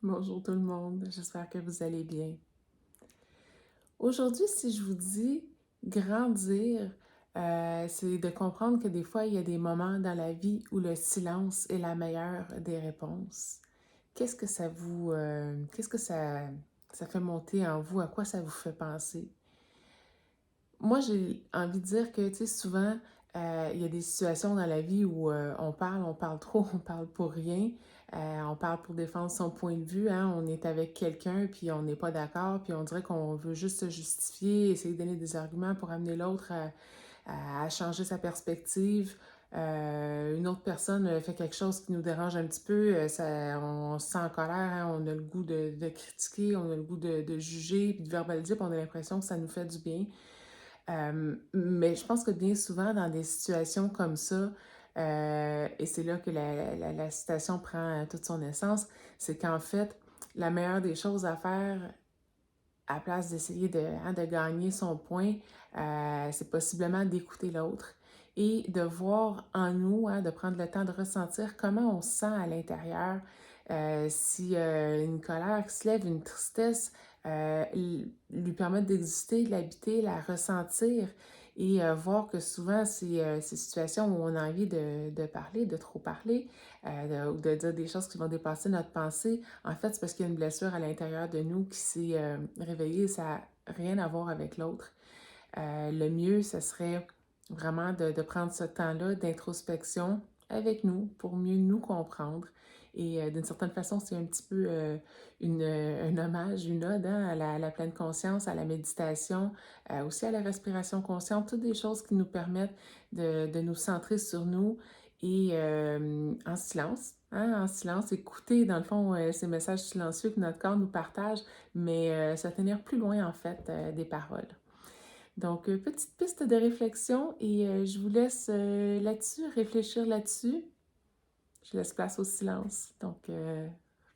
Bonjour tout le monde, j'espère que vous allez bien. Aujourd'hui, si je vous dis grandir, c'est de comprendre que des fois, il y a des moments dans la vie où le silence est la meilleure des réponses. Qu'est-ce que ça fait monter en vous? À quoi ça vous fait penser? Moi, j'ai envie de dire que, tu sais, souvent, il y a des situations dans la vie où on parle trop, on parle pour rien, on parle pour défendre son point de vue, hein, on est avec quelqu'un, puis on n'est pas d'accord, puis on dirait qu'on veut juste se justifier, essayer de donner des arguments pour amener l'autre à changer sa perspective. Une autre personne fait quelque chose qui nous dérange un petit peu, on se sent en colère, hein, on a le goût de critiquer, on a le goût de juger, puis de verbaliser, puis on a l'impression que ça nous fait du bien. Mais je pense que bien souvent, dans des situations comme ça, et c'est là que la citation prend toute son essence, c'est qu'en fait, la meilleure des choses à faire, à la place d'essayer hein, de gagner son point, c'est possiblement d'écouter l'autre et de voir en nous, hein, de prendre le temps de ressentir comment on se sent à l'intérieur, si une colère qui se lève, une tristesse, lui permettre d'exister, de l'habiter, la ressentir et voir que souvent, ces situations où on a envie de parler, de trop parler, ou de dire des choses qui vont dépasser notre pensée, en fait, c'est parce qu'il y a une blessure à l'intérieur de nous qui s'est réveillée. Ça n'a rien à voir avec l'autre. Le mieux, ce serait vraiment de prendre ce temps-là d'introspection avec nous pour mieux nous comprendre. Et d'une certaine façon, c'est un petit peu un hommage, une ode hein, à la pleine conscience, à la méditation, aussi à la respiration consciente, toutes des choses qui nous permettent de nous centrer sur nous et en silence, hein, en silence, écouter dans le fond ces messages silencieux que notre corps nous partage, mais se tenir plus loin en fait des paroles. Donc, petite piste de réflexion et je vous laisse là-dessus, réfléchir là-dessus. Je laisse place au silence. Donc,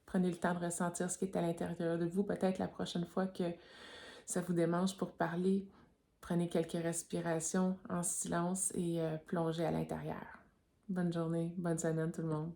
prenez le temps de ressentir ce qui est à l'intérieur de vous. Peut-être la prochaine fois que ça vous démange pour parler, prenez quelques respirations en silence et plongez à l'intérieur. Bonne journée, bonne semaine tout le monde.